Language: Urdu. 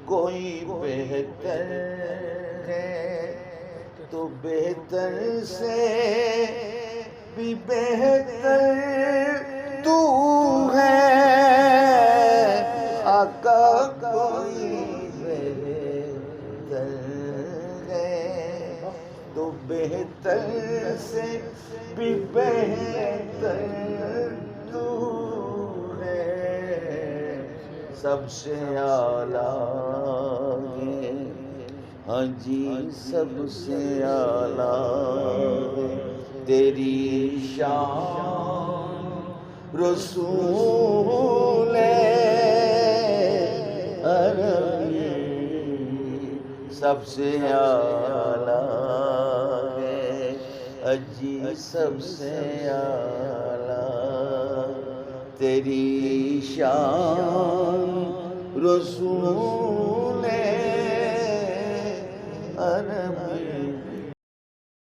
کوئی بہتر ہے تو بہتر سے بھی بہتر تو ہے آقا کوئی بہتر ہے تو بہتر سے بھی بہتر تو ہے سب سے اعلیٰ ہے ہاں جی سب سے اعلیٰ تیری شان رسول عربی سب سے اعلیٰ ہے اجی سب سے اعلیٰ تیری شان رسول عربی